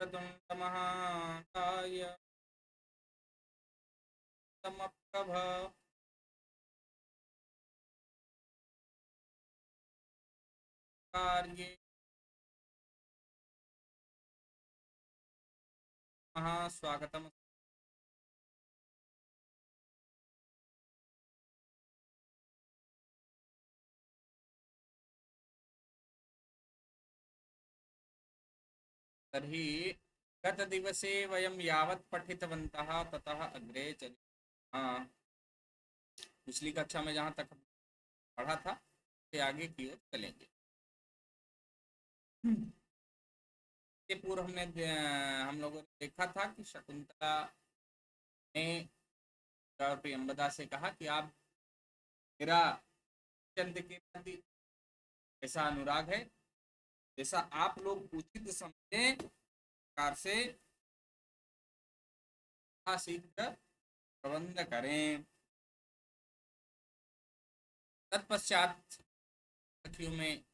तुण्डमहाकाय समप्रभ कार्ये महास्वागतम। तर्हि गतदिवसे वयं यावत् पठितवन्तः ततः अग्रे चलिए। पिछली कक्षा में जहाँ तक पढ़ा था उससे आगे की ओर चलेंगे। इसके पूर्व हम लोगों ने देखा था कि शकुंतला ने और प्रियंवदा से कहा कि आप मेरा चंद के प्रति ऐसा अनुराग है जैसा आप लोग उचित समझे प्रकार से शीघ्र प्रबंध करें। तत्पश्चात सखियों में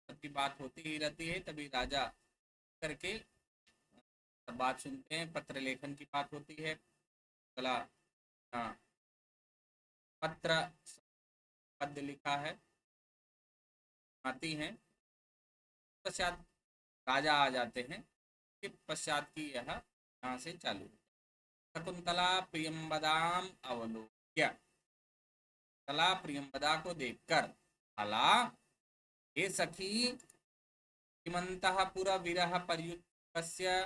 सबकी बात होती ही रहती है, तभी राजा करके सब बात सुनते हैं। पत्र लेखन की बात होती है। कला पत्र पद्य लिखा है आती हैं। पश्चात राजा आ जाते हैं। फिर पश्चात की यह यहाँ से चालू। शकुंतला प्रियंवदाम अवलोक्य, कला प्रियंवदा को देखकर अला हे सखी किमंतः पुर विरह पर्युत्कस्य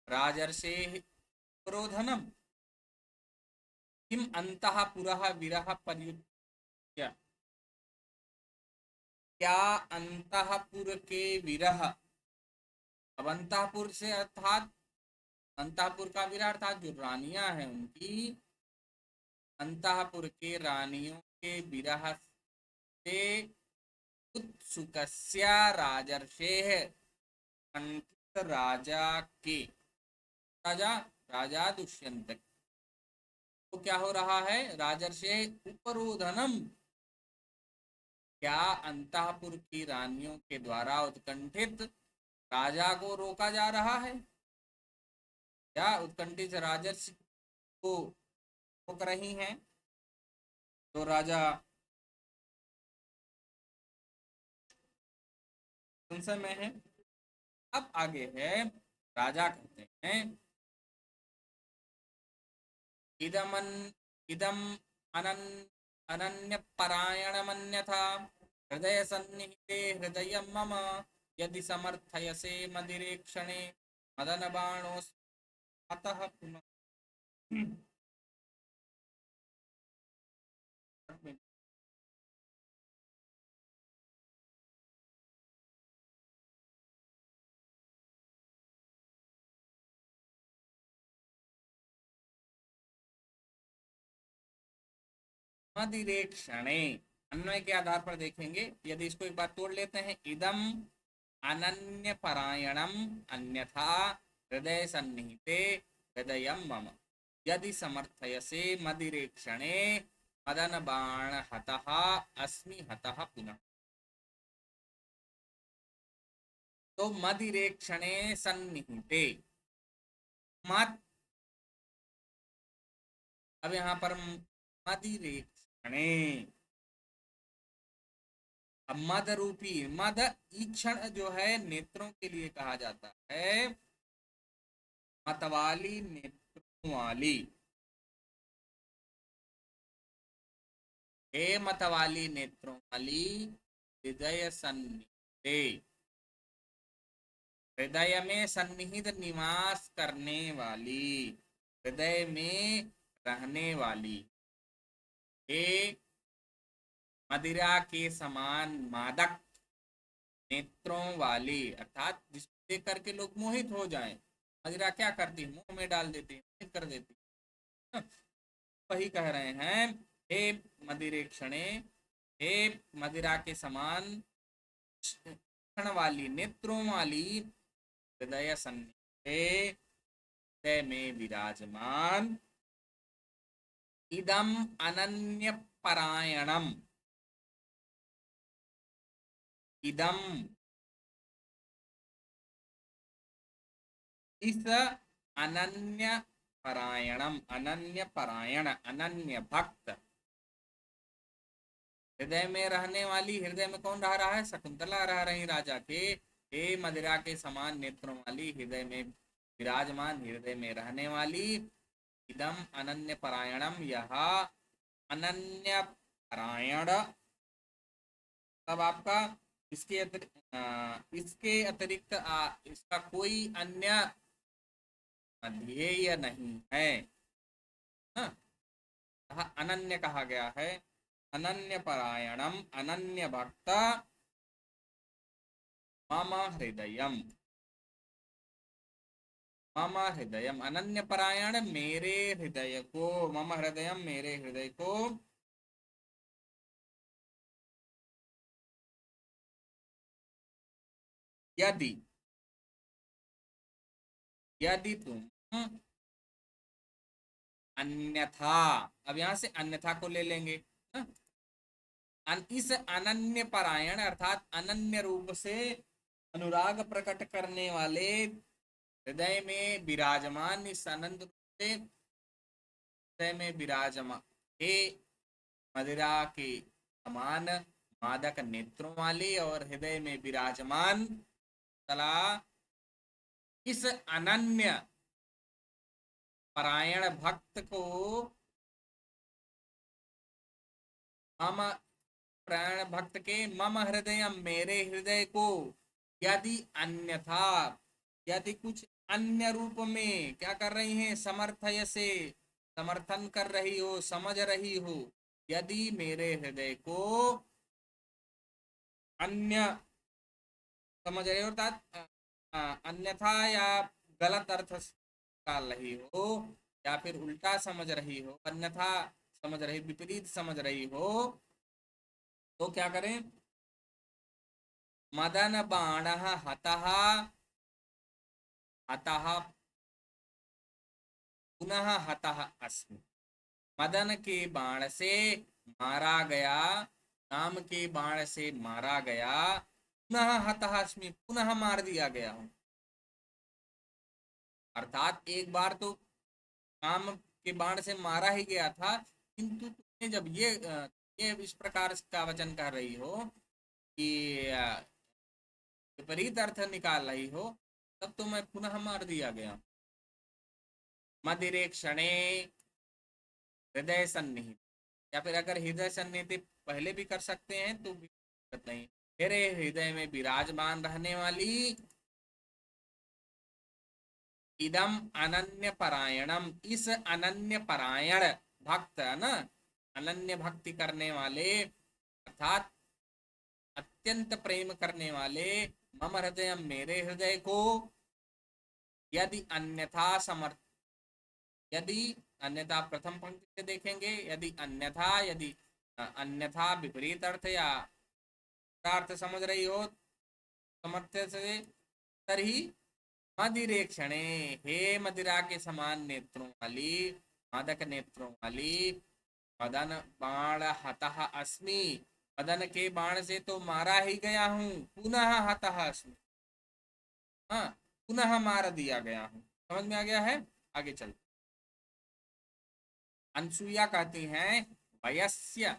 राजर्षेः क्रोधनम। किम अंतः पुरः विरह पर्युत्क्य, क्या अंतःपुर के विरह। अब अंतःपुर से अर्थात अंतःपुर का विरह अर्थात जो रानियां हैं उनकी अंतःपुर के रानियों के विरह से उत्सुकस्य राजर्षेः कंठित राजा के राजा राजा दुष्यंत तो क्या हो रहा है। राजर्षे उपरोधनम, क्या अंतःपुर की रानियों के द्वारा उत्कंठित राजा को रोका जा रहा है, क्या उत्कंठित राजर्षि को रोक रही हैं। तो राजा संशय में है। अब आगे है, राजा कहते हैं इदमन इदम अनन अनन्य परायणमन्यथा हृदय सन्निहिते हृदय मम यदि समर्थयसे मदिरेक्षणे मदन बाणो अतः पुनः। मदिरेक्षणे अन्वय के आधार पर देखेंगे। यदि इसको एक बार तोड़ लेते हैं, इदम अनन्य परायणम अन्यथा हृदय सन्निहिते हृदय मम यदि समर्थयसे मदिरेक्षणे मदन बाण हतः अस्मि हतः पुनः। तो मदिरेक्षणे सन्निहिते मत, अब यहाँ पर मदिरेक्षणे, अब मद रूपी मद ईक्षण जो है नेत्रों के लिए कहा जाता है। मतवाली नेत्रों वाली, हे मतवाली नेत्रों वाली हृदय सन्निहिते, हृदय में सन्निहित निवास करने वाली, हृदय में रहने वाली, हे मदिरा के समान मादक नेत्रों वाली, अर्थात जिसको देख करके लोग मोहित हो जाएं। मदिरा क्या करती है, मुंह में डाल देती है, मोहित कर देती है। वही कह रहे हैं, हे मदिरेक्षणे, हे मदिरा के समान क्षण वाली नेत्रों वाली हृदय सन्निधे हृदय में विराजमान इदम अनन्य परायणम, इदम इस अनन्य परायणम, अनन्य परायण, अनन्य भक्त, हृदय में रहने वाली, हृदय में कौन रह रहा है? शकुंतला रह रही राजा के। हे मदिरा के समान नेत्रों वाली, हृदय में विराजमान, हृदय में रहने वाली, इदम अनन्य परायणम, यह अनन्य परायण, तब आपका इसके अतिरिक्त इसका कोई अन्य ध्येय नहीं है। हाँ, अनन्य कहा गया है। अनन्य परायणम, अनन्य भक्त, मम हृदयम, मम हृदयम, अनन्य परायण मेरे हृदय को, मम हृदयम मेरे हृदय को, यदि, यदि तुम अन्यथा, अब यहां से अन्यथा को ले लेंगे। हाँ? इस अनन्य परायण अर्थात अनन्य रूप से अनुराग प्रकट करने वाले, हृदय में विराजमान, इस आनंद रूप से हृदय में विराजमान, हे मदिरा के समान मादक नेत्रों वाली और हृदय में विराजमान तला, इस अनन्य परायण भक्त को, मम प्राण भक्त के, मम हृदय मेरे हृदय को, यदि अन्यथा, यदि कुछ अन्य रूप में क्या कर रही हैं? समर्थय से समर्थन कर रही हो, समझ रही हो, यदि मेरे हृदय को अन्य समझ रहे हो, अर्थात अन्यथा या गलत अर्थ डाल रही हो, या फिर उल्टा समझ रही हो, अन्यथा समझ रही, विपरीत समझ रही हो, तो क्या करें? मदन बाण हतः, हतः पुनः हतः अस्मि, मदन के बाण से मारा गया, नाम के बाण से मारा गया, पुनः हतः अस्मि, पुनः मार दिया गया हूं। अर्थात एक बार तो काम के बाण से मारा ही गया था, किंतु तुमने जब ये इस प्रकार का वचन कर रही हो कि विपरीत अर्थ निकाल रही हो, तब तो मैं पुनः मार दिया गया। मदिरे क्षणे हृदय सन्निहित, या फिर अगर हृदय सन्निहित पहले भी कर सकते हैं तो भी दिक्कत नहीं। मेरे हृदय में विराजमान रहने वाली, इदम अनन्य परायणम, इस अनन्य परायण भक्त है ना, अनन्य भक्ति करने वाले अर्थात अत्यंत प्रेम करने वाले, मम हृदय मेरे हृदय को, यदि अन्यथा समर्थ, यदि अन्यथा प्रथम पंक्ति से देखेंगे, यदि अन्यथा, यदि अन्यथा विपरीत अर्थ या अर्थ समझ रही हो समर्थ से, तरी मदिरे क्षणे, हे मदिरा के समान नेत्रों वाली, मादक नेत्रों वाली, मदन बाण हतः अस्मि, मदन के बाण से तो मारा ही गया हूं, पुनः हतः अस्मि, हाँ, पुनः मार दिया गया हूं। समझ में आ गया है? आगे चल, अनसुईया कहती हैं, वयस्य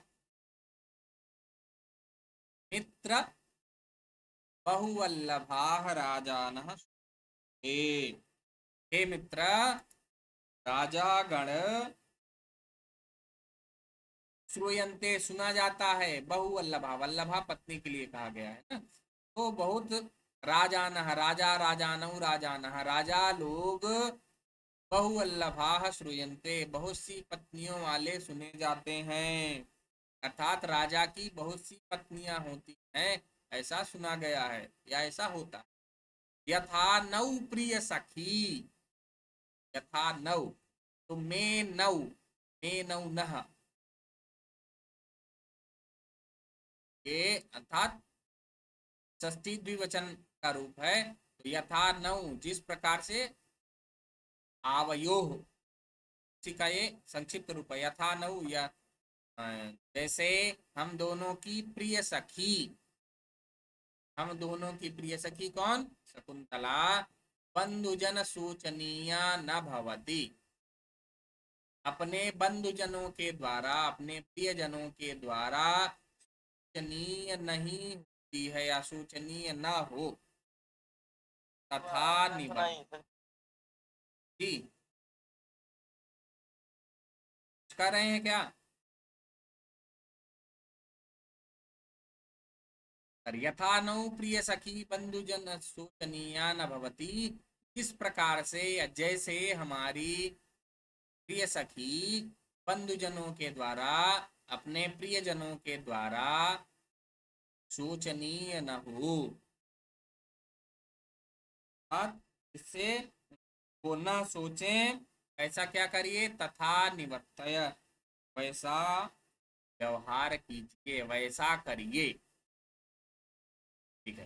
मित्र बहुवल्लभा राजान, हे, हे मित्र, राजागण श्रूयन्ते सुना जाता है, बहुवल्लभा, वल्लभा पत्नी के लिए कहा गया है ना, तो बहुत राजान, राजा राजानऊ राजान, राजा लोग, बहुवल्लभा श्रूयन्ते, बहुत सी पत्नियों वाले सुने जाते हैं, अर्थात राजा की बहुत सी पत्नियां होती हैं, ऐसा सुना गया है या ऐसा होता है। यथा नौ प्रिय सखी, यथा नौ, तो मे नौ नह, ये अर्थात षष्ठी द्विवचन का रूप है। तो यथा नौ, जिस प्रकार से, आवयोह, इसी का ये संक्षिप्त रूप है, यथा नौ, या जैसे हम दोनों की प्रिय सखी, हम दोनों की प्रिय सखी कौन? शकुंतला, बंधुजन सूचनीया न भवति। अपने बंधुजनों के द्वारा, अपने प्रियजनों के द्वारा सूचनीय नहीं होती है या सूचनीय न हो। तथा निवर्त जी कर रहे हैं क्या? यथा नौ प्रिय सखी बंधुजन शोचनीया न भवती। इस प्रकार से, जैसे हमारी प्रिय सखी बंधुजनों के द्वारा, अपने प्रियजनों के द्वारा शोचनीय न हो, इससे वो ना सोचें, ऐसा क्या करिए, तथा निवर्तय, वैसा व्यवहार कीजिए, वैसा करिए। ठीक है।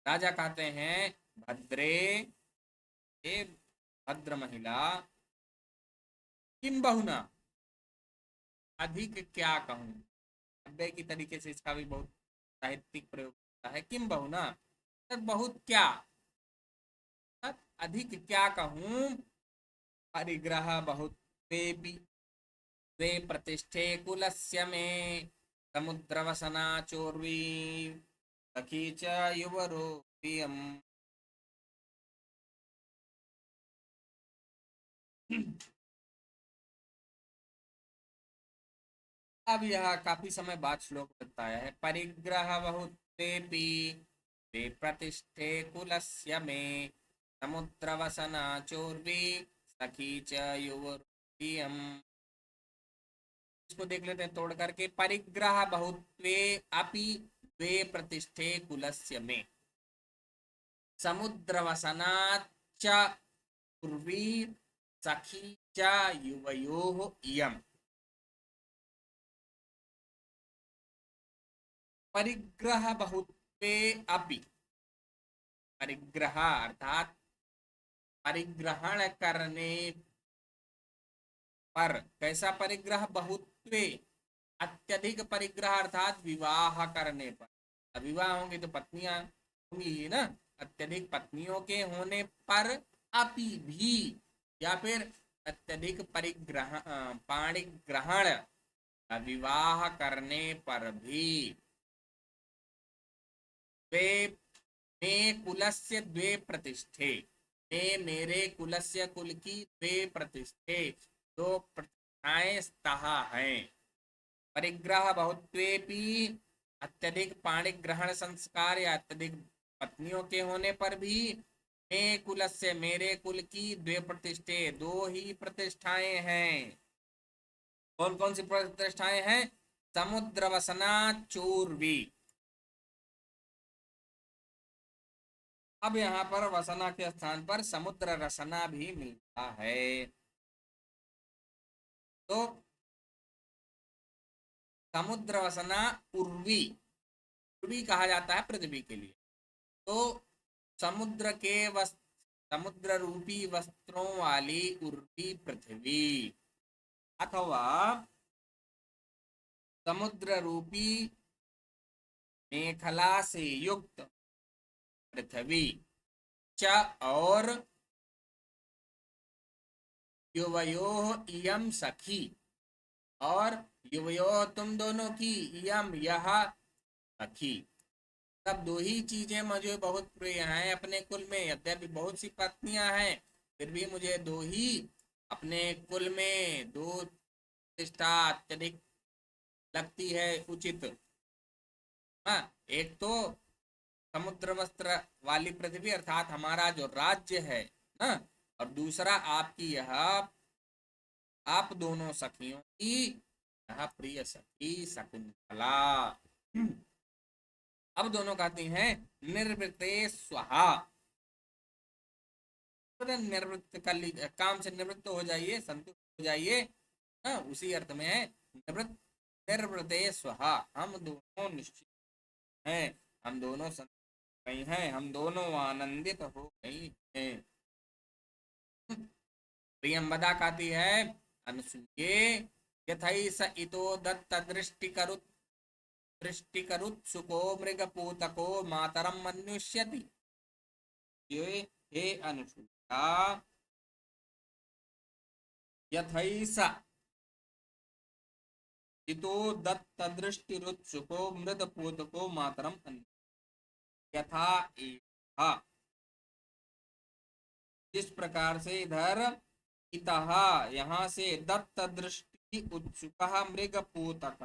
राजा कहते हैं, भद्रे, हे भद्र महिला, किम बहुना, अधिक क्या कहूं। अव्यय की तरीके से इसका भी बहुत साहित्यिक प्रयोग होता है। किम बहुना, बहुत क्या, अधिक क्या कहूं। परिग्रह बहुत द्वे प्रतिष्ठे कुलस्य में, समुद्रवसना चोर्वी सखी च युवरो प्रियम। अब यह काफी समय बाद श्लोक बताया है। परिग्रह बहुत वे प्रतिष्ठे कुलस्य में, समुद्रवसना चोर्वी सखी च युवरोऽयम्। इसको देख लेते हैं तोड़ करके। परिग्रह बहुत्वे अपि द्वे प्रतिष्ठे कुलस्य में, समुद्रवसना च पूर्वी सखी च युवयोः इयम्। परिग्रह बहुत्वे अपि, परिग्रह अर्थात परिग्रहण करने पर, कैसा परिग्रह, बहुत्वे, अत्यधिक परिग्रह अर्थात विवाह करने पर। विवाह होंगे तो पत्नियां होंगी ही ना, अत्यधिक पत्नियों के होने पर, अपि भी, या फिर अत्यधिक परिग्रह पाणिग्रहण, विवाह करने पर भी, वे में कुलस्य द्वे प्रतिष्ठे, में मेरे कुलस्य कुल की द्वे प्रतिष्ठे, दो प्रतिष्ठाएं स्तः हैं। परिग्रह बहुत्वेपि, अत्यधिक पाणिग्रहण संस्कार या अत्यधिक पत्नियों के होने पर भी, में कुलस्य मेरे कुल की द्वे प्रतिष्ठे, दो ही प्रतिष्ठाएं हैं। कौन कौन सी प्रतिष्ठाएं हैं? समुद्रवसना चोर्वी। अब यहाँ पर वसना के स्थान पर समुद्र रसना भी मिलता है। तो समुद्र वसना उर्वी, उर्वी कहा जाता है पृथ्वी के लिए। तो समुद्र के वस्त्र, समुद्र रूपी वस्त्रों वाली उर्वी पृथ्वी, अथवा समुद्र रूपी मेखला से युक्त पृथ्वी, च और युवयोः इयम सखी, और युवयोः तुम दोनों की, इयम यह सखी। तब दो ही चीजें मुझे बहुत प्रिय हैं अपने कुल में। यद्यपि बहुत सी पत्नियां हैं, फिर भी मुझे दो ही अपने कुल में, दो प्रतिष्ठा अत्यधिक लगती है, उचित। हाँ, एक तो समुद्र वस्त्र वाली पृथ्वी अर्थात हमारा जो राज्य है ना, और दूसरा आपकी यह, आप दोनों सखियों की यह प्रिय सखी शकुंतला। अब दोनों कहती हैं, निर्वृते स्वाहा, निवृत्त कर लीजिए, काम से निवृत्त हो जाइए, संतुष्ट हो जाइए। हाँ, उसी अर्थ में है निवृत्त। निर्वृते स्वाहा, हम दोनों निश्चित हैं, हम दोनों संतुष्ट गई हैं, हम दोनों आनंदित हो गई हैं। प्रियंवदा कहती है, अनुसूये यथै स इतो दत्त दृष्टि करुत्सुको मृगपूतको मातरम मन्युष्यति। ये हे अनुसूया यथैसा इतो दत्तदृष्टिरुत्सुको मृदपूतको मातरम यथा एहा, जिस प्रकार से इधर इतः यहाँ से दत्त दृष्टि उत्सुक मृगपूतक,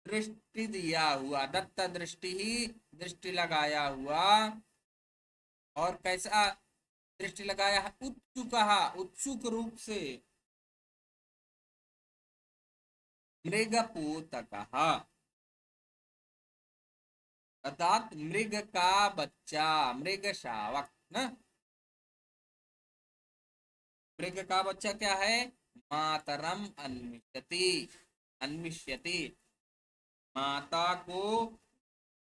दृष्टि दिया हुआ, दत्त दृष्टि ही दृष्टि लगाया हुआ, और कैसा दृष्टि लगाया है, उत्सुक, उत्सुक रूप से, मृगपूतक अर्थात मृग का बच्चा, मृग शावक न, मृग का बच्चा क्या है, मातरम अन्विष्यति, अन्विष्यति माता को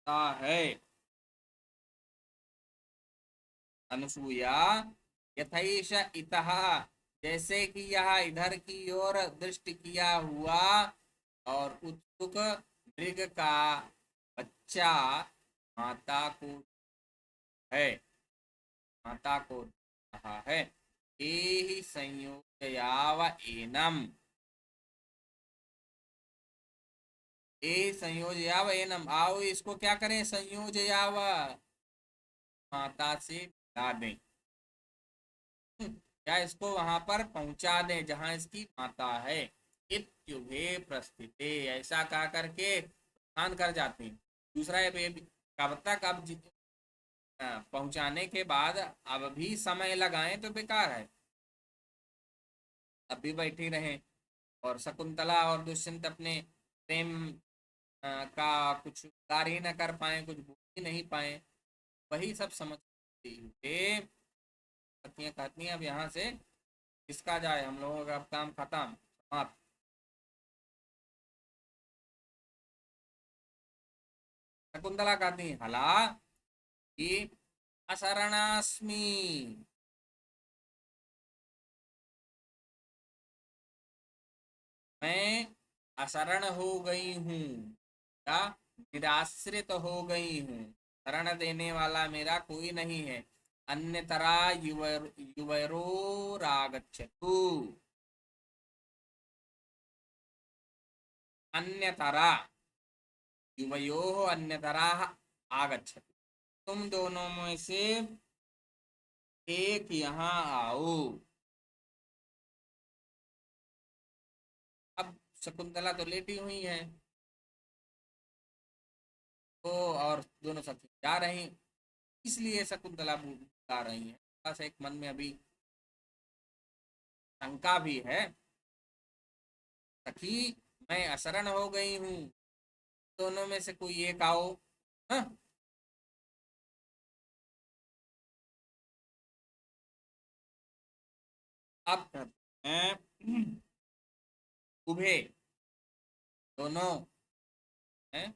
है। अनुसूया यथैष इतः, जैसे कि यह इधर की ओर दृष्टि किया हुआ और उत्सुक मृग का बच्चा माता को है, माता को रहा है। एहि संयोजयाव एनम, ए संयोजयाव एनम, आओ इसको क्या करें, संयोजयाव, माता से मिला दें, या इसको वहां पर पहुंचा दें जहां इसकी माता है। इत्युभे प्रस्थिते, ऐसा कहा करके प्रस्थान कर जाते हैं। दूसरा ये कब तक, अब पहुंचाने के बाद अब भी समय लगाएं तो बेकार है, अब भी बैठी रहे, और शकुंतला और दुष्यंत अपने प्रेम का कुछ कार्य न कर पाए, कुछ बोल ही नहीं पाए, वही सब समझते हुए पत्नियां कहती हैं अब यहाँ से किसका जाए, हम लोगों का काम खत्म, समाप्त। शकुंतला कहती है हला कि असरणास्मि, मैं असरण हो गई हूँ, या निराश्रित हो गई हूँ, शरण देने वाला मेरा कोई नहीं है। अन्यतरा युवरोरागच्छतु, अन्यतरा युवयोः अन्यतरा आगच्छतु, तुम दोनों में से एक यहाँ आओ। अब शकुंतला तो लेटी हुई है, तो और दोनों सखी जा रही, इसलिए शकुंतला बुला रही है, बस एक मन में अभी शंका भी है। सखी मैं असरण हो गई हूँ, दोनों में से कोई एक आओ। हाँ? अब कहते हैं उभे, दोनों हैं,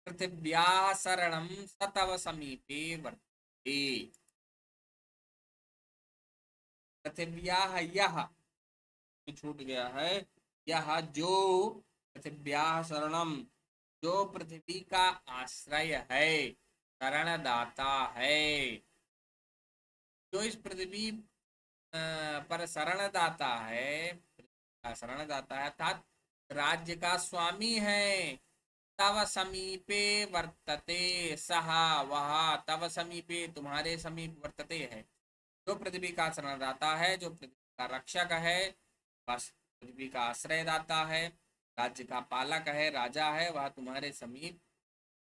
पृथिव्या शरणम सतव समीपे वर्तते, पृथिव्या यह छूट गया है, यह जो पृथिव्या शरणम, जो पृथ्वी का आश्रय है, शरणदाता है, जो इस पृथ्वी पर शरणदाता है, शरणदाता है अर्थात राज्य का स्वामी है। तव समीपे वर्तते सह, वह तव समीपे तुम्हारे समीप वर्तते है, जो पृथ्वी का शरणदाता है, जो पृथ्वी का रक्षक है, बस पृथ्वी का आश्रयदाता है, राज्य का पालक है, राजा है, वह तुम्हारे समीप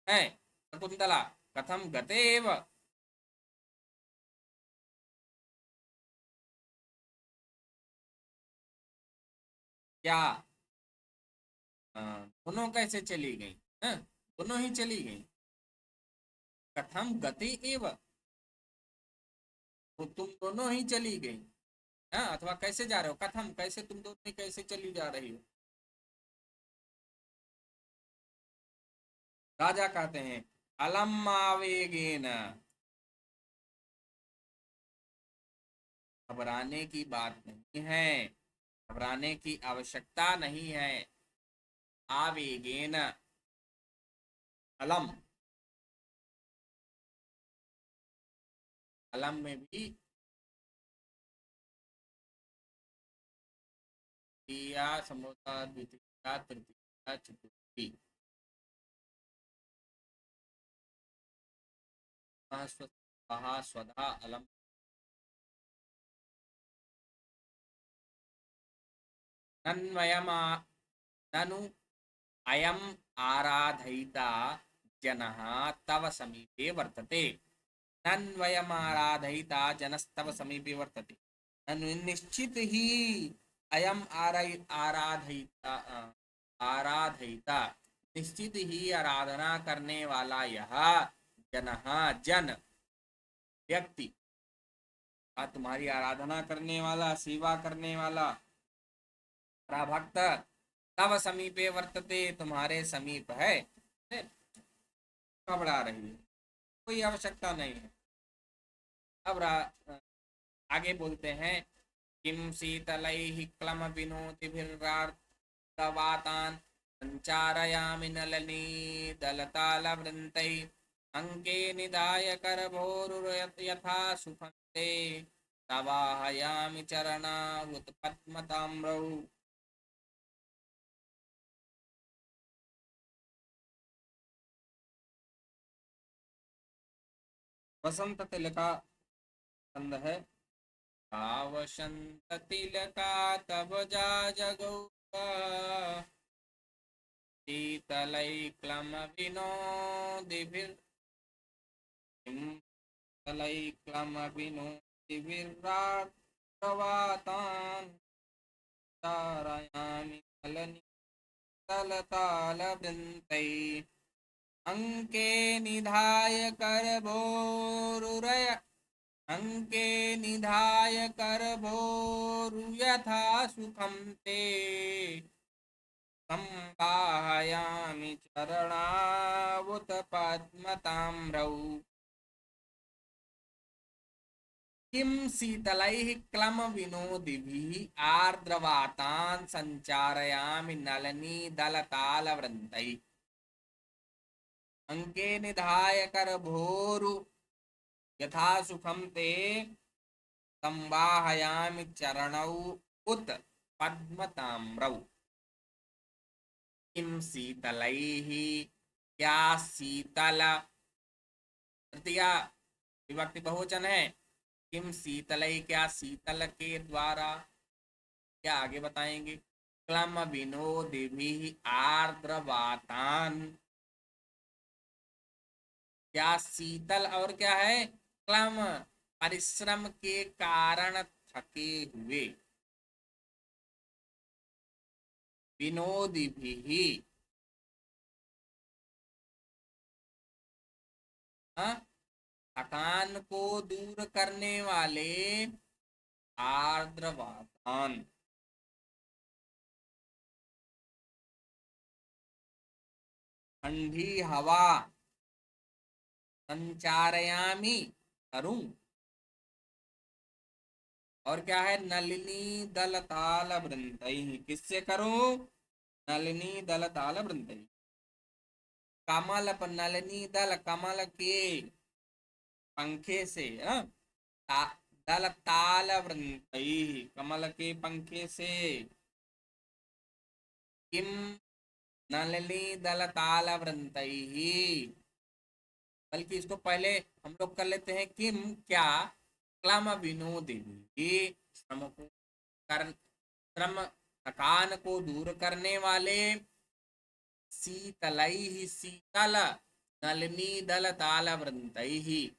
है। शकुंतला कथम गतेव, क्या दोनों कैसे चली गई, हाँ? दोनों ही चली गई, कथम गति एव, तो तुम दोनों ही चली गई, हाँ, अथवा कैसे जा रहे हो, कथम कैसे, तुम दोनों ही कैसे चली जा रही हो। राजा कहते हैं अलम आवेगेन, घबराने की बात नहीं है, घबराने की आवश्यकता नहीं है। आवेगेन, अलम अलम में भी द्वितीया, समोसा, द्वितीया, तृतीया, चतुर्थी। स्वाहा स्वधा अलम। नन्वयमा ननु अयम आराधयिता जनः तव समीपे वर्तते। नन्वयमाराधयिता जनस्तव समीपे वर्तते। ननु निश्चित ही अयम आराधयिता आराधयिता निश्चित ही आराधना करने वाला यह जनः जन व्यक्ति, तुम्हारी आराधना करने वाला, सेवा करने वाला भक्त तव समीपे वर्तते, तुम्हारे समीप है। घबरा रही है, कोई आवश्यकता नहीं है। अब आगे बोलते हैं, किम शीतलैः क्लम विनोतिभिर्वातान् संचारयामि नलिनीदलतालवृन्तैः अंके निधाय करभोरुयथा सुफन्ते तवाहयामि चरणावुत्पद्मताम्रौ। वसंत तिलका छंद है। वसंत तिलका तब जा जगौ शीतलै क्लम विनोदिभिर् शीतलै क्लम विनोदिभिर्वातान् तारयामि नलिनीतलतालवृन्तैः अंके निधाय करभोरुरय अंके निधाय करभोरुयथा सुखं ते संवाहयामि चरणावुत्पद्मताम्रौ। किं शीतलैः क्लम विनोदिभिः आर्द्रवातान् संचारयामि नलिनीदलतालवृन्तैः अंके निधाय करभोरु यथा सुखम ते संवाहयामि चरणौ उत पद्मताम्रौ। किम शीतलैः, क्या शीतल, तृतीया विभक्ति बहुवचन है। किम शीतलैः, क्या शीतल के द्वारा, क्या आगे बताएंगे। क्लम विनोदिभिः आर्द्रवातान्, क्या शीतल और क्या है क्लम, परिश्रम के कारण थके हुए। विनोदिभिः, थकान को दूर करने वाले आर्द्रवातान। ठंडी हवा, संचारयामी करूं, और क्या है नलिनी दल ताल वृंदई, किससे करूं, नलिनी दल ताल वृंदई। कमल पर नलिनी दल, कमल के पंखे से, दल ताल वृंदई, कमल के पंखे से। किम नलिनी दल ताल वृंदई, बल्कि इसको पहले हम लोग कर लेते हैं। किम क्या, क्लम विनोदिनी, श्रम को कर, श्रम थकान को दूर करने वाले, शीतलैः शीतल, नलिनी दल ताल वृंतैः,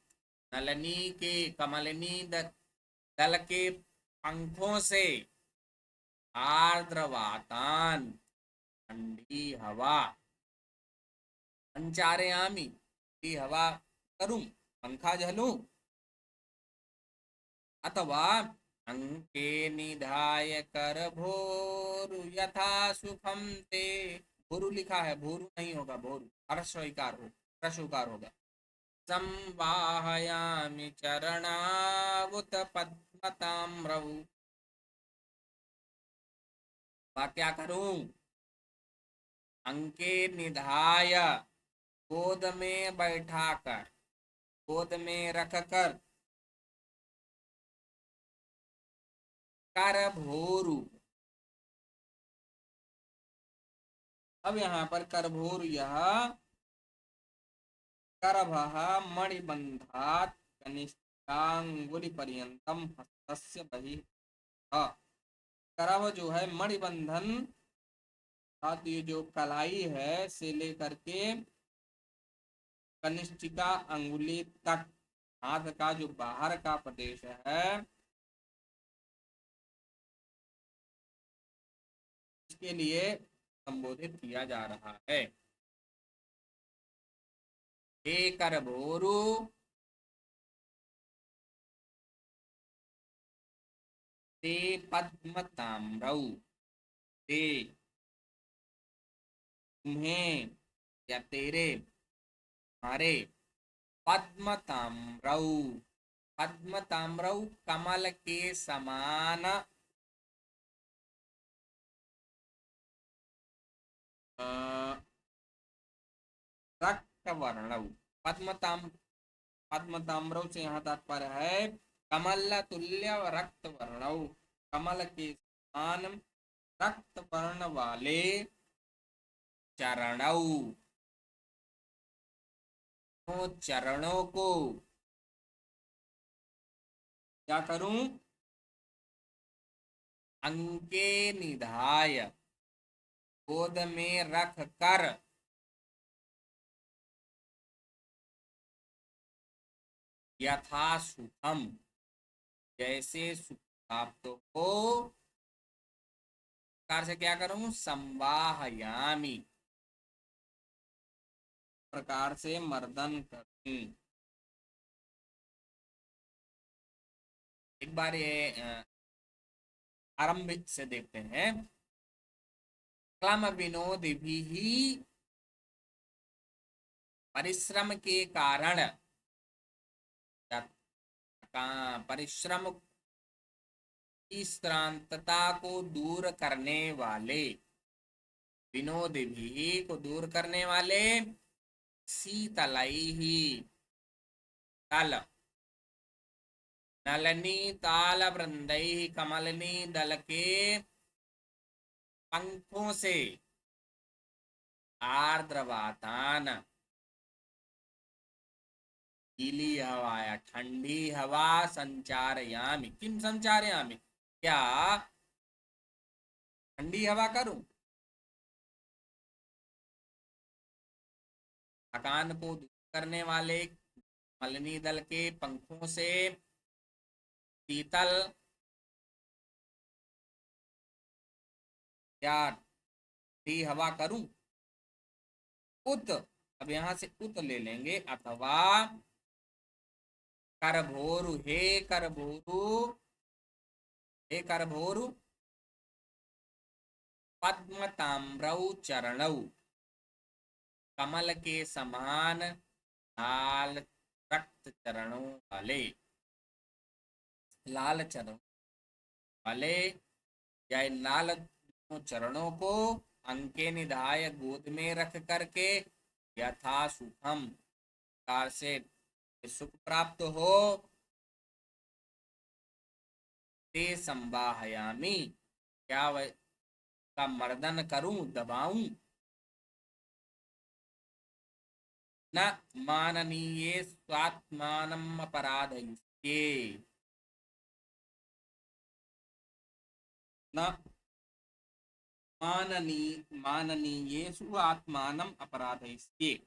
नलिनी के कमलिनी दल के पंखों से, आर्द्रवातान ठंडी हवा, संचारयामी हवा करूं, पंखा झलूं, अथवा अंके निधाय कर भोरु यथा सुखम ते। भोरु लिखा है, भोरु नहीं होगा, भोरु ह्रस्वकार हो, ह्रस्वकार होगा। संवाहयामि चरणावुत पद्मताम्रौ, क्या करूं, अंके निधाय, गोद में बैठाकर, गोद में रखकर, करभोरु। अब यहाँ पर करभोरु यह करभः मणिबन्धात् कनिष्ठाङ्गुलिपर्यन्तं हस्तस्य बहिः। करभ जो है मणिबंधन, हाथ ये जो कलाई है से लेकर के कनिष्ठिका अंगुली तक, हाथ का जो बाहर का प्रदेश है इसके लिए संबोधित किया जा रहा है। हे करभोरु ते पद्मताम्रौ, ते तुम्हें या तेरे, हमारे, पद्मताम्रौ, पद्मताम्रौ कमल के समान, रक्त वर्णौ। पद्मताम पद्मताम्रौ से यहाँ तात्पर्य है कमल तुल्य रक्त वर्णौ, कमल के समान रक्त वर्ण वाले चरणौ, तो चरणों को क्या करूं, अंके निधाय, गोद में रख कर, यथा सुखम, जैसे सुख प्राप्त हो, प्रकार से क्या करूं, संवाहयामी, प्रकार से मर्दन करूं। एक बार ये आरंभ से देखते हैं। क्लम विनोद भी परिश्रम के कारण, परिश्रम की श्रांतता को दूर करने वाले, विनोद भी को दूर करने वाले, शीतलई ही, तल, नलनी ताल वृंदई, कमलनी दल के पंखों से, आर्द्रवातान, गीली हवा या ठंडी हवा, संचारयामी, किम संचारयामी, क्या ठंडी हवा करूं, थकान को दूर करने वाले मलनी दल के पंखों से, शीतल या ठंडी हवा करूं, उत, अब यहां से उत ले लेंगे, अथवा करभोरु, हे करभोरु, हे करभोरु पद्म ताम्रौ चरणौ, कमल के समान लाल रक्त चरणों वाले, लाल चरणों वाले, या लाल चरणों को अंके निधाय, गोद में रख करके, यथा सुखम, कार से सुख प्राप्त हो, ते संवाहयामी, क्या वह का मर्दन करूं, दबाऊं, न माननीय स्वात्मानम अपराधयिष्ये, न माननीयेषु आत्मानम अपराधयिष्ये,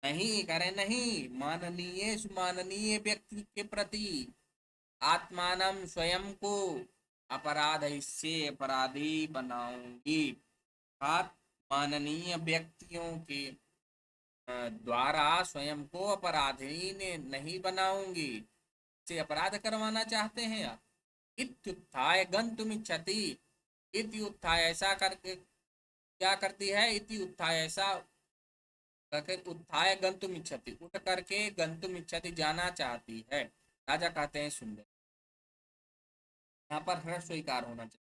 नहीं करे, नहीं माननीयेषु, माननीय व्यक्ति के प्रति, आत्मानम स्वयं को, अपराधयिष्ये अपराधी बनाऊंगी, अर्थात माननीय व्यक्तियों के द्वारा स्वयं को अपराधी ने नहीं बनाऊंगी, से अपराध करवाना चाहते हैं आप। इत्युत्थाय गंतुमिच्छति, इति उत्थाय, ऐसा करके क्या करती है, इति उत्थाय, ऐसा करके, उत्थाय गंतुमिच्छति, उठ करके गंतुमिच्छति, जाना चाहती है। राजा कहते हैं सुंदर, यहाँ पर हर्ष स्वीकार होना चाहिए।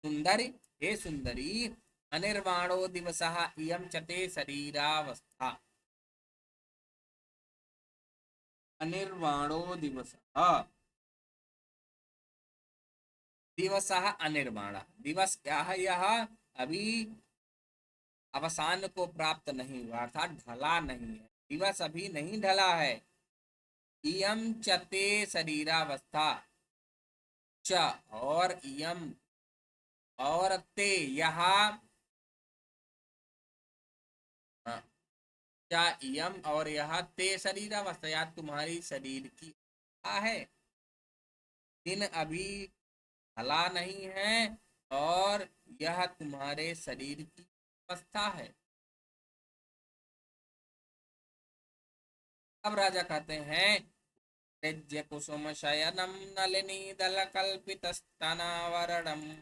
सुंदरी, हे सुंदरी, अनिर्वाणो दिवसः इयं च ते शरीरावस्था, अनिर्वाणो दिवसः, दिवसः अनिर्माण, दिवस क्या है यह, अभी अवसान को प्राप्त नहीं हुआ, अर्थात ढला नहीं है, दिवस अभी नहीं ढला है। इयम चते शरीरावस्था, च और इयम और ते यहाँ, क्या इयम और यह ते शरीरावस्था, या तुम्हारी शरीर की अवस्था है, दिन अभी ढला नहीं है, और यह तुम्हारे शरीर की अवस्था है। अब राजा कहते हैं, त्यज्य कुसुम शयनम नलिनी दल कल्पित स्तनावरणम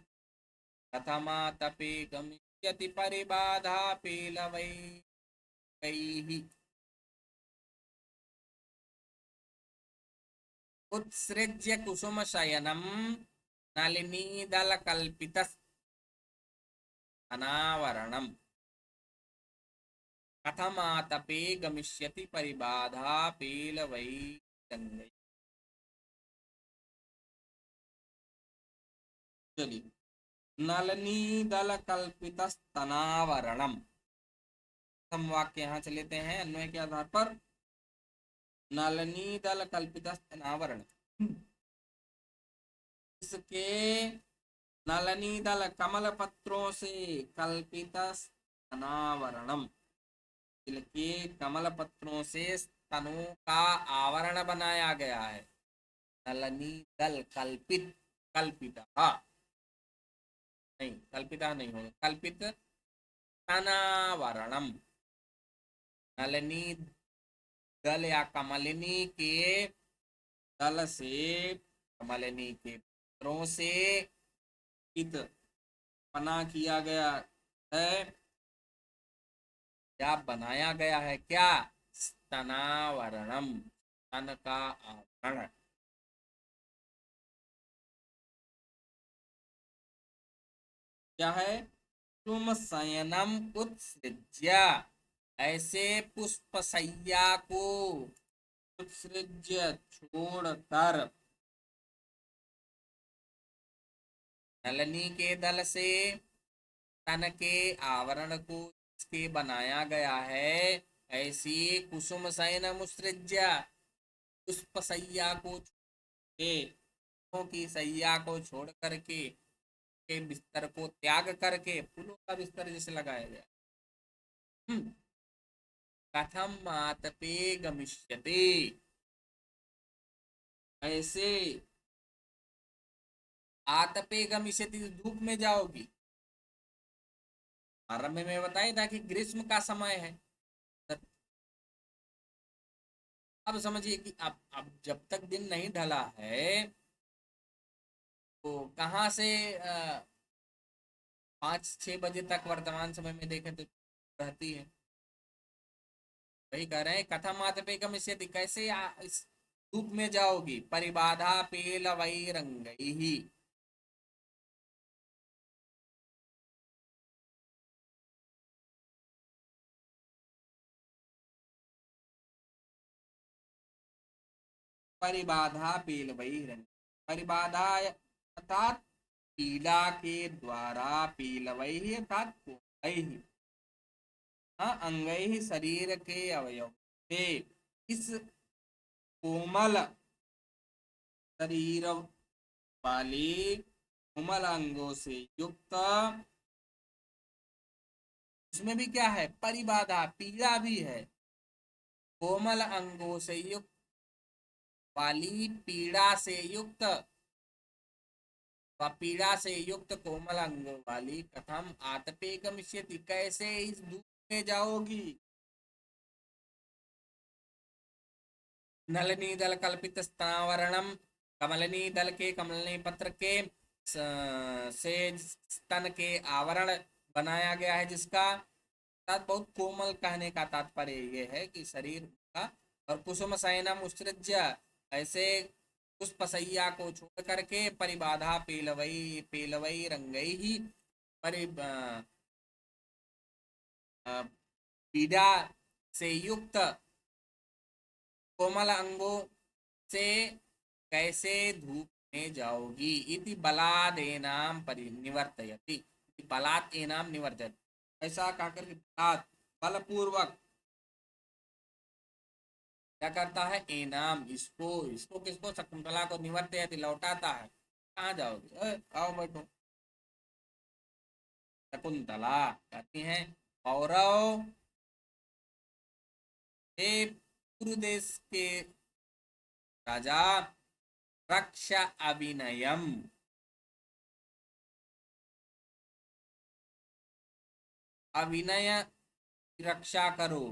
कथमातपि गमिष्यति परिबाधा पीलवैः। उत्सृज्य कुसुम शयनम नलिनी दल कल्पित स्तनावरणम कथमातपे गमिष्यति परिबाधा पीलवैः। चलिए, नलिनी दल कल्पित स्तनावरणम, हम वाक्य यहाँ से लेते हैं अन्वय के आधार पर। नलिनी दल कल्पित स्तनावरण, इसके नलिनी दल कमल पत्रों से कल्पित स्तनावरणम, इसके कमल पत्रों से स्तनों का आवरण बनाया गया है। नलिनी दल कल्पित, कल्पिता नहीं, कल्पिता नहीं होगा, कल्पित स्तनावरणम, नलिनी दल या कमलिनी के दल से, कमलिनी के पत्रों से इत बना किया गया है, या बनाया गया है क्या, स्तनावरणम, स्तन का आवरण। क्या है, तुम शयनम उत्सृज्य, ऐसे पुष्पशय्या को उत्सृज्य छोड़कर, नलिनी के दल से तन के आवरण को इसके बनाया गया है, ऐसी कुसुम शयन मुसृज्य, पुष्पशय्या को के, फूलों की सैया को छोड़ करके, के बिस्तर को त्याग करके फूलों का बिस्तर जैसे लगाया गया। कथम मातपे गमिष्यते, ऐसे आतपे गमिष्यति, धूप में जाओगी। आरंभ में बताया था कि ग्रीष्म का समय है। अब समझिए कि अब जब तक दिन नहीं ढला है, तो कहाँ से 5-6 बजे तक वर्तमान समय में देखें तो रहती है। वही कह रहे हैं, कथम मातपे गमिष्यति, कैसे इस धूप में जाओगी, परिबाधा पेल वही रंग ही, परिबाधा पेल वही रंग, परिबाधा अर्थात पीड़ा के द्वारा, पीलवही अर्थात कोमलैः, हाँ अंगैः शरीर के अवयव से, इस कोमल शरीर वाले कोमल अंगों से युक्त, इसमें भी क्या है, परिबाधा, पीड़ा भी है, कोमल अंगों से युक्त वाली, पीड़ा से युक्त व पीड़ा से युक्त कोमल अंगों वाली, कथम आतपे गमिष्यति, कैसे इस धूप में जाओगी। नलिनी दल कल्पित स्थावरणम, कमलिनी दल के, कमलिनी पत्र के से स्तन के आवरण बनाया गया है, जिसका तात्पर्य बहुत कोमल, कहने का तात्पर्य ये है कि शरीर का। और कुसुम शयनम उत्सृज्य, ऐसे पुष्पशय्या को छोड़ करके, परिबाधा पेलवई, पेलवई रंगई ही, परि पीड़ा से युक्त कोमल अंगों से कैसे धूप में जाओगी। इति बलाद एनाम निवर्तयति, इति बलात् एनाम निवर्तयति, ऐसा कहकर के बलात् बलपूर्वक क्या करता है, एनाम इसको इसको किसको, शकुंतला को निवर्तयति लौटाता है। कहाँ जाओगे, आओ बैठो। शकुंतला कहती हैं कौरव हे पूर्व देश के राजा, रक्षा अभिनयम, अभिनय की रक्षा करो।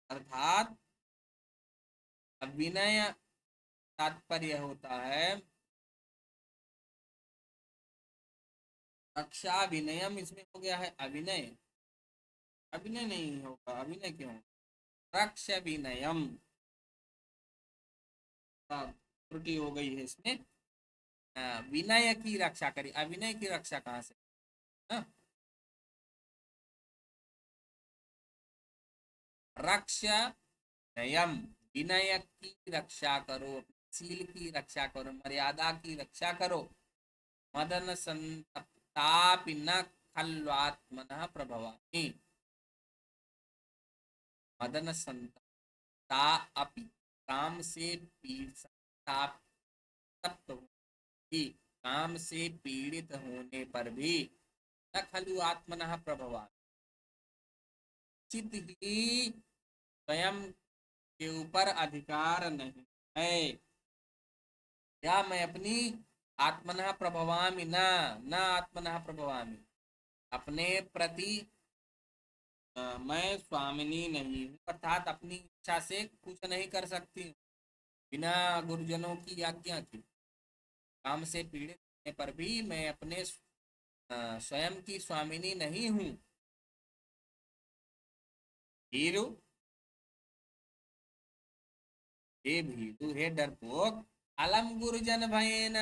अर्थात अभिनय तात्पर्य होता है रक्षा विनयम, इसमें हो गया है अभिनय, अभिनय नहीं होगा, अभिनय क्यों, रक्षा विनयम, त्रुटि हो गई है इसमें। विनय की रक्षा करी, अभिनय की रक्षा कहाँ से, हाँ? रक्षा नयम, विनय की रक्षा करो, शील की रक्षा करो, मर्यादा की रक्षा करो। मदन संतप्तापि न खल्वात्मनः प्रभवामि, मदन संतप्ता अपि, काम से तप्त ही, काम से पीड़ित होने पर भी, न खलु आत्मनः प्रभवामि, चित ही स्वयं के ऊपर अधिकार नहीं है, या मैं अपनी आत्मनः प्रभवामि न आत्मनः प्रभवामि, अपने प्रति मैं स्वामिनी नहीं हूँ, अर्थात अपनी इच्छा से कुछ नहीं कर सकती बिना गुरुजनों की आज्ञा के। काम से पीड़ित होने पर भी मैं अपने स्वयं की स्वामिनी नहीं हूँ। भीरु, हे भीरु, हे डरपोक, अलम गुरुजन भय न,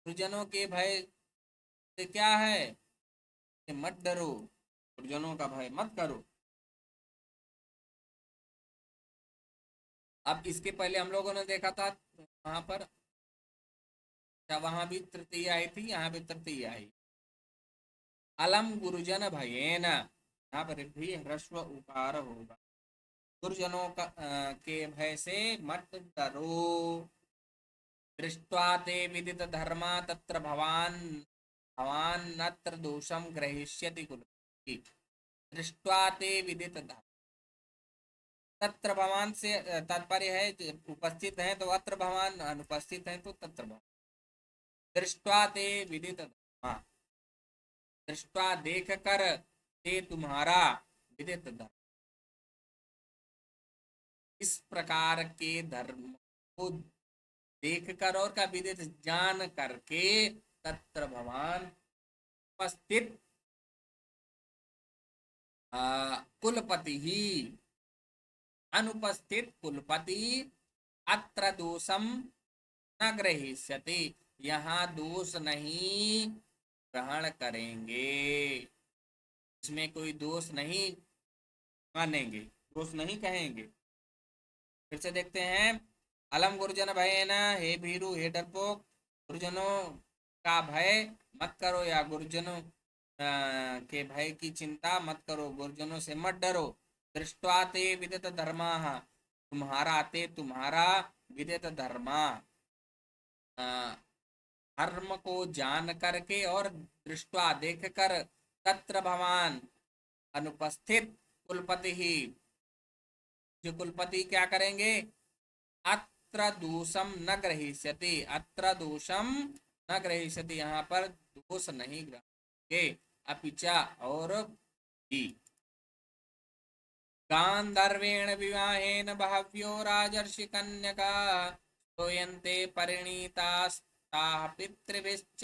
गुरुजनों के भय से क्या है, मत डरो, गुरुजनों का भय मत करो। अब इसके पहले हम लोगों ने देखा था वहां पर, वहां भी तृतीय आई थी, यहाँ भी तृतीय आई। अलम गुरुजन भयेन, यहाँ पर भी ह्रस्व उकार होगा। गुरुजनों का के भय से मत डरो। दृष्ट्वा ते विदित धर्मा तत्र भवान भवान नत्र दोषम ग्रहीष्यति कुल। दृष्ट्वा ते विदित धर्म, तत्र भवान से तात्पर्य है उपस्थित है, तो अत्र भवान, अनुपस्थित है तो तत्र भवान। दृष्ट्वा ते विदित धर्मा, दृष्टवा देख कर, ते तुम्हारा, विदित धर्म, इस प्रकार के धर्म को देख कर और का विदित जान करके, तत्र भगवान उपस्थित कुलपति ही, अनुपस्थित कुलपति, अत्र दोषम न ग्रहीष्यति, यहाँ दोष नहीं ग्रहण करेंगे, इसमें कोई दोष नहीं मानेंगे, दोष नहीं कहेंगे। फिर से देखते हैं, अलम गुरुजन भय न, हे भीरु, हे डरपोक, गुरुजनों का भय मत करो, या गुरुजनों के भय की चिंता मत करो, गुरुजनों से मत डरो। दृष्टवा ते विदित धर्मा, तुम्हारा, ते तुम्हारा, विदित धर्मा, धर्म को जान करके और दृष्टवा देख कर, तत्र भवान, अनुपस्थित कुलपति ही, जो कुलपति क्या करेंगे, अत्र दोषम न ग्रहीष्यति, अत्र दोषम न ग्रहीष्यति, यहाँ पर दोष नहीं ग्रहेंगे। अपिचा और भी, गांधर्वेण विवाहेन बहव्यो राजर्षि कन्यका स्तूयन्ते परिणीतास्ताः पितृभिश्चाभिनन्दिता।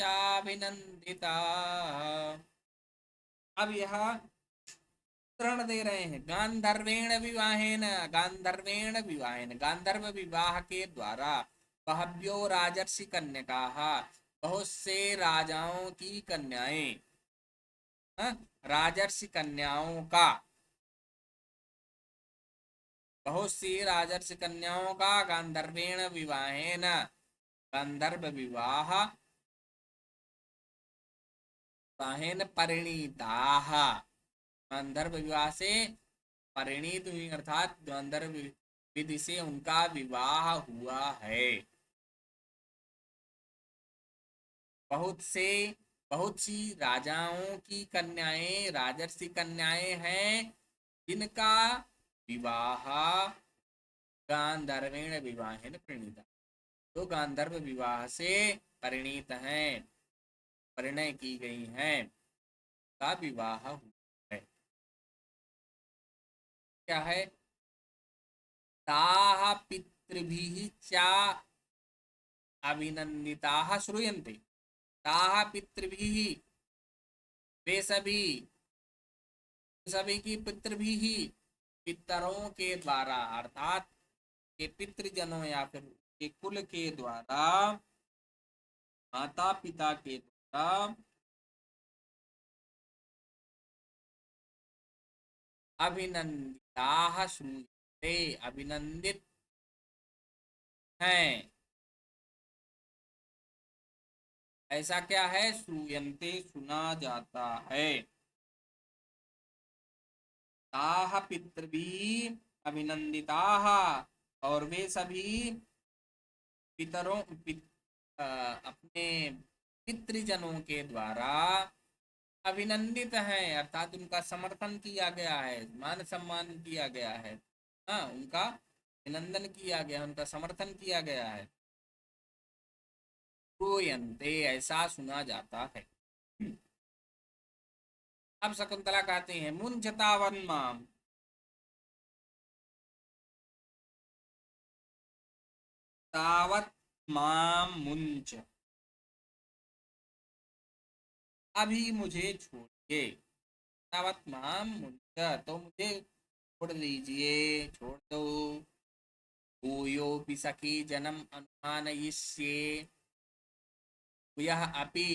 अब यह उदाहरण दे रहे हैं, गांधर्वेण विवाहेन, गांधर्वेण विवाहेन, गांधर्व विवाह के द्वारा, बहव्यो राजर्षि कन्यका, बहुत से राजाओं की कन्याएं, राजर्षि कन्याओं का, बहुत सी राजर्ष कन्याओं का गांधर्वेण विवाहेन, गांधर्व विवाह विवाहेन परिणीताः, गांधर्व विवाह से परिणीत हुई अर्थात गांधर्व विधि से उनका विवाह हुआ है। बहुत से बहुत सी राजाओं की कन्याएं राजर्षि कन्याएं हैं जिनका विवाह गांधर्वेण विवाहेन परिणीता, जो गांधर्व विवाह से परिणीत हैं, परिणय की गई हैं, का विवाह हुआ है। क्या है? ताः पितृभिः च अभिनंदिताः श्रूयन्ते, ताः पितृभिः, वे सभी की पितृभिः, पितरों के द्वारा अर्थात के पितृजनों या फिर के कुल के द्वारा, माता पिता के द्वारा अभिनंदिताः श्रूयन्ते, अभिनंदित हैं। ऐसा क्या है? श्रूयन्ते, सुना जाता है। ताः पितृभिः अभिनंदिताः, और वे सभी पितरों अपने पितृजनों के द्वारा अभिनंदित हैं, अर्थात उनका समर्थन किया गया है, मान सम्मान किया गया है। हाँ, उनका अभिनंदन किया गया, उनका समर्थन किया गया है। श्रूयन्ते, ऐसा सुना जाता है। अब शकुंतला कहते हैं मुंजतावन माम, तावत माम मुंच, अभी मुझे छोड़िए, तावत माम मुंच, तो मुझे छोड़ दीजिए, छोड़ दो। भूयोऽपि सखी जनम अनुमानयिष्ये, यह अपि,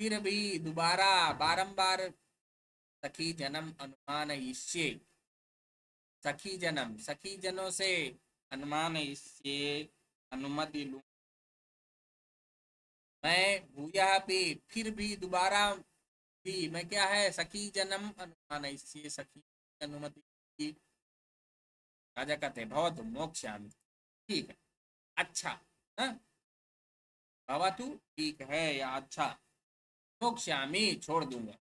फिर भी, दोबारा, बारंबार, सखी जन्म अनुमानयिष्ये, सखी जन्म, सखी जनों से, अनुमानयिष्ये, अनुमति लूं मैं, भूयः भी, फिर भी, दोबारा भी, मैं क्या है, सखी जन्म अनुमानयिष्ये, सखी की अनुमति की। राजा कहते हैं भवतु मोक्षयामि, ठीक है, अच्छा, हाँ, भवतु ठीक है या अच्छा, मोक्षयामि छोड़ दूंगा।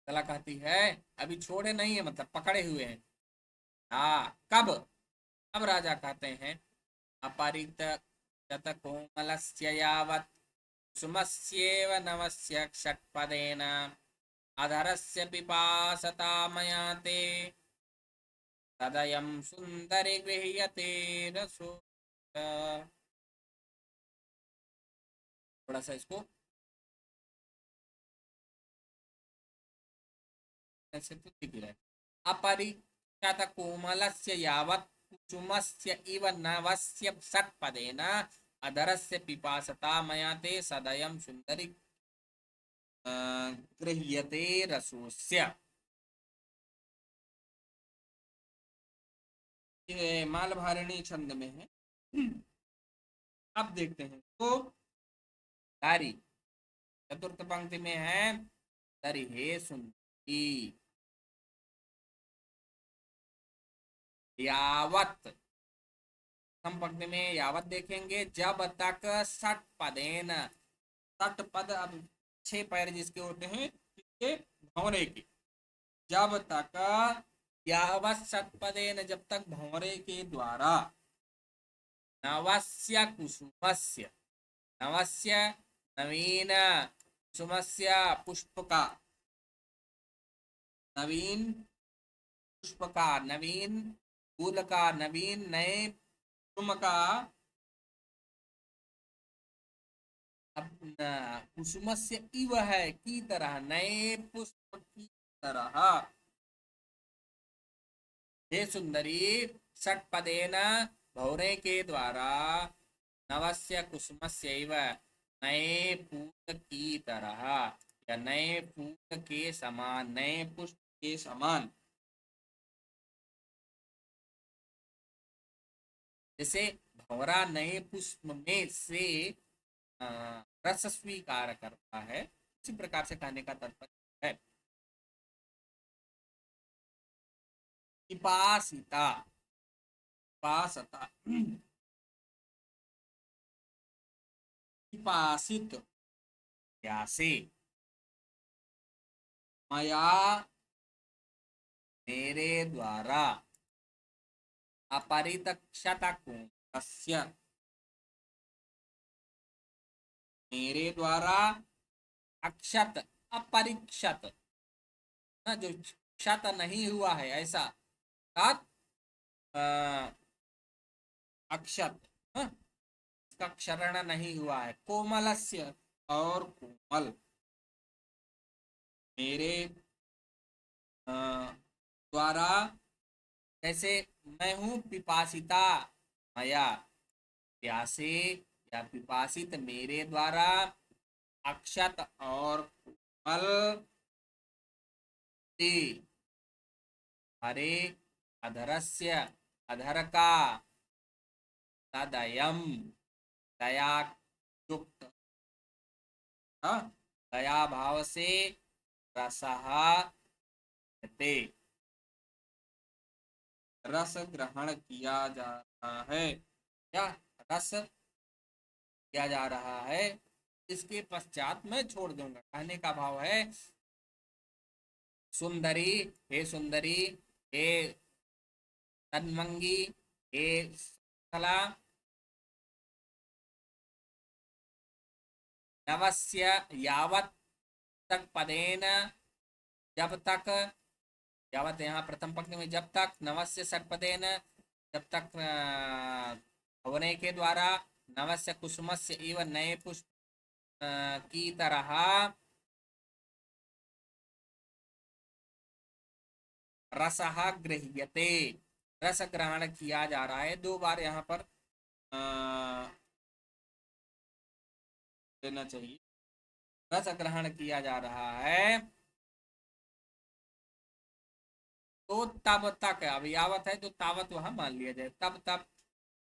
कला कहती है अभी छोड़े नहीं है, मतलब पकड़े हुए हैं। हाँ, कब? अब राजा कहते हैं अपरित कोमलस्य यावत् कुसुमस्येव नवस्य षट्पदेन अधरस्य पिपासता मया ते तदयं सुंदरी गृह्यते रसो। थोड़ा सा इसको ऐसे तो ठीक है। अपरिख्यात कोमलस्य यावत् कुसुमस्य इव नवस्य षट्पदेन अधरस्य पिपासता मया ते सदयं सुंदरी गृह्यते रसोस्य। ये मालभारिणी छंद में है। अब देखते हैं तो तारी चतुर्थ पंक्ति में है तरी हे सुंदरी यावत, हम पंक्ति में यावत देखेंगे जब तक सट पदेन, सट पद, अब 6 पैर जिसके होते हैं किसके? भौरे के। जब तक यावत सट पदेन, जब तक भौरे के द्वारा नवस्य कुसुमस्य, नवस्य नवीन, कुसुमस्य पुष्प का, नवीन पुष्प का, नवीन फूल का, नवीन नए कुसुम का, अब कुसुमस्य इव है की तरह, नए पुष्प की तरह, हे सुंदरी षट्पदेन, भौरे के द्वारा, नवस्य कुसुमस्य इव, नए फूल की तरह या नए फूल के समान, नए पुष्प के समान, जैसे भंवरा नए पुष्प में से अ, रस स्वीकार करता है, इसी प्रकार से कहने का तात्पर्य है। पिपासिता, पिपासता, पिपासित, प्यासे, मया, मेरे द्वारा, अपरितक्षत कुंभस्य, मेरे द्वारा अक्षत, अपरीक्षत, ना जो क्षत नहीं हुआ है ऐसा, अर्थात अक्षत, हाँ, इसका क्षरण नहीं हुआ है, कोमलस्य, और कोमल, मेरे द्वारा, जैसे मैं हूं पिपासिता, मया, प्यासे या पिपासित मेरे द्वारा, अक्षत और कोमल, से, हरे, अधरस्य, अधर का, तदयम, दया युक्त, हाँ, दया भाव से, रसः, ते, रस ग्रहण किया जा रहा है, क्या रस किया जा रहा है। इसके पश्चात मैं छोड़ दूंगा, कहने का भाव है, सुंदरी, हे सुंदरी, हे तन्मंगी, हे कला, नवस्य, यावत तक पदेन, जब तक, यावत यहाँ प्रथम पंक्ति में जब तक, नवस्य षटपदेन, जब तक होने के द्वारा, नवस्य कुसुमस्य इव नए पुष्प की तरह, रसः गृह्यते, रस ग्रहण किया जा रहा है। दो बार यहाँ पर लेना चाहिए, रस ग्रहण किया जा रहा है। तो तब तक, अब यावत है तो तावत वहां मान लिया जाए, तब तक,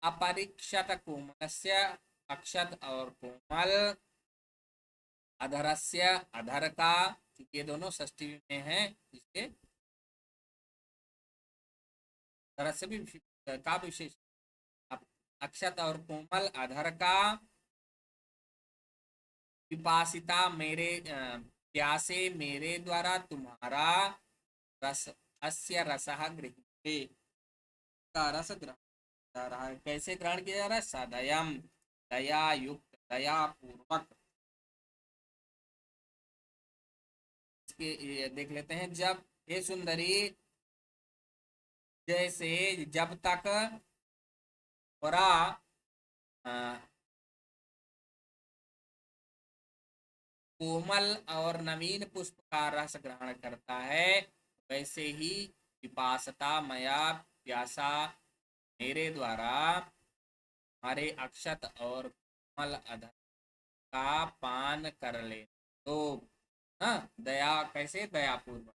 अपरीक्षत कोमलस्य, अक्षत और कोमल, अधरस्य, अधर का, ये दोनों षष्ठी में है, इसके अधरस्य भी का विशेष, अक्षत और कोमल, अधर का, पिपासिता मेरे, प्यासे मेरे द्वारा तुम्हारा, रस, अस्य रसः गृह्यते, का रस ग्रहण जा रहा है। कैसे ग्रहण किया जा रहा है, सदयम, दया युक्त, दया पूर्वक। इसके ये देख लेते हैं, जब, हे सुंदरी, जैसे, जब तक, थोड़ा कोमल और नवीन पुष्प का रस ग्रहण करता है, वैसे ही पिपासता मया, प्यासा मेरे द्वारा, हमारे अक्षत और कोमल अधर का पान कर ले। तो हाँ, दया, कैसे, दया पूर्वक,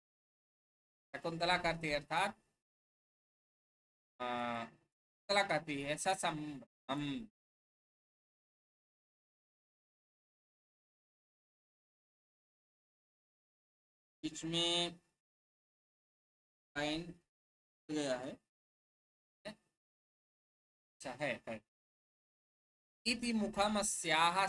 शकुंतला करती है, अर्थात शकुंतला कहती है, ससंभ्रम, बीच में लाइन गया है, अच्छा है, इति मुखमस्याः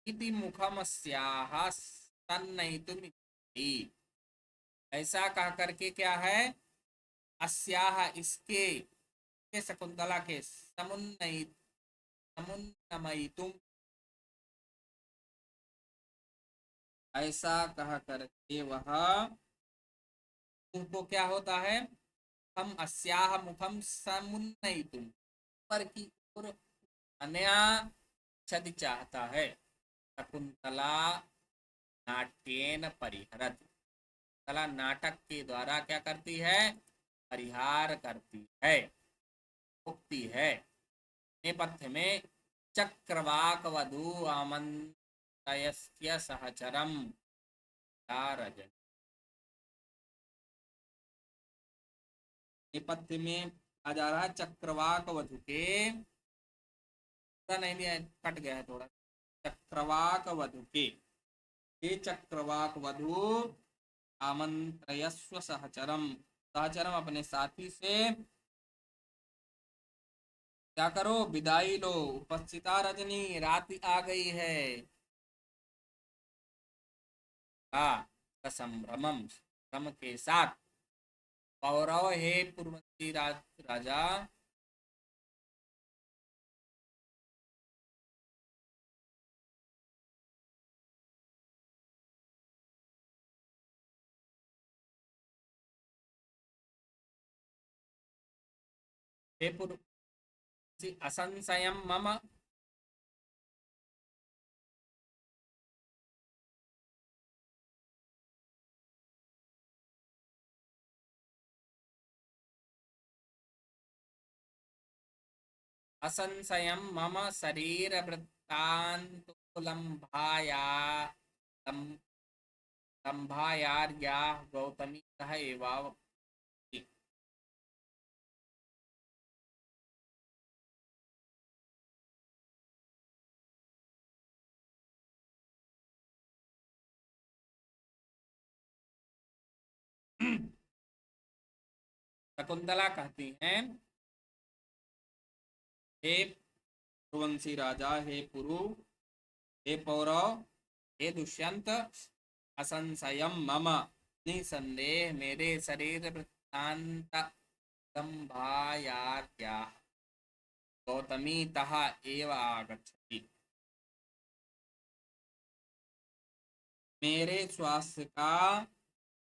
इति मुखमस्याः तन्नयितुमिच्छति, ऐसा कह करके क्या है, अस्याह इसके, शकुंतला के, समुन्नयित, समुन्नमयितुम, ऐसा कह करके वह, उनको क्या होता है, हम अस्याह मुखम समुन्नयितुम, पर की ओर अन्या छद चाहता है, शकुंतला नाट्येन परिहरत, कला नाटक के द्वारा क्या करती है, परिहार करती है, मुक्ति है। नेपथ्य में चक्रवाक वधु आमंत्रयस्य सहचरम रजनी। नेपथ्य में आ जा रहा है चक्रवाक वधु के, पूरा नहीं दिया, कट गया है थोड़ा। चक्रवाक वधु के, हे चक्रवाक वधु आमंत्रयस्व सहचरम, सहचरम अपने साथी से क्या करो, विदाई लो। उपस्थिता रजनी, रात आ गई है। संभ्रमम, श्रम के साथ। पौरव, हे पूर्ववर्ती राजा। हे पूर्व असंशयम मम, असंशयम मम शरीर वृत्तांतोलंभाया लंभायार्या गौतमी सह एवाव। शकुंतला कहती हैं, हे कुरुवंशी राजा, हे पुरु, हे पौरव, हे दुष्यंत, असंशयम मम, निसंदेह मेरे शरीर वृत्तांत लंभायार्या गौतमी तः एव आगच्छति। मेरे स्वास्थ्य का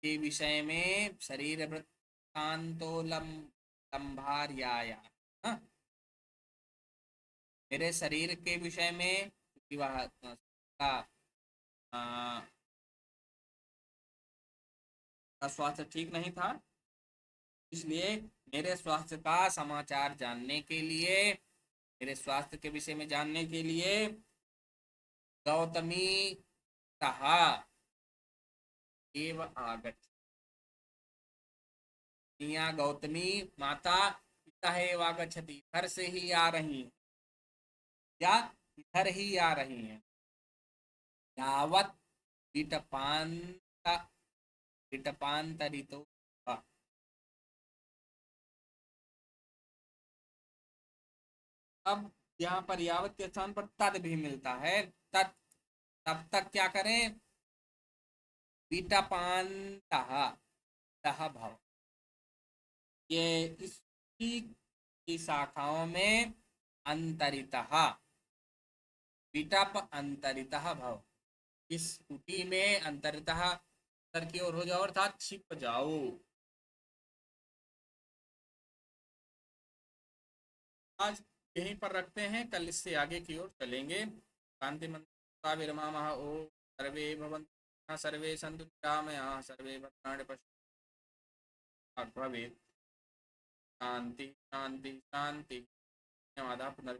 के विषय में शरीर वृत्तांतो लंभार्याया, हाँ? मेरे शरीर के विषय में, क्योंकि वह का स्वास्थ्य ठीक नहीं था, इसलिए मेरे स्वास्थ्य का समाचार जानने के लिए, मेरे स्वास्थ्य के विषय में जानने के लिए गौतमी कहा एव आगच्छ, गौतमी माता पिता है आगच्छति, घर से ही आ रही है, या इधर ही आ रही हैं। यावत विटपांत विटपांतरितो, अब यहाँ पर यावत के स्थान पर तद भी मिलता है। तद, तब तक क्या करें, विटपांतः भव, ये इसकी की शाखाओं में अंतरितः, विटप अंतरितः भव, इस कुटी में अंतरितः अंतर की ओर हो जाओ, अर्थात छिप जाओ। आज यहीं पर रखते हैं, कल इससे आगे की ओर चलेंगे। शांति मंत्र विरमामः। ओम सर्वे भवन्तु सर्वे सन्तु निरामयाः सर्वे भद्राणि पश्यन्तु भवेत्। शांति शांति शांति। धन्यवाद। पुनर्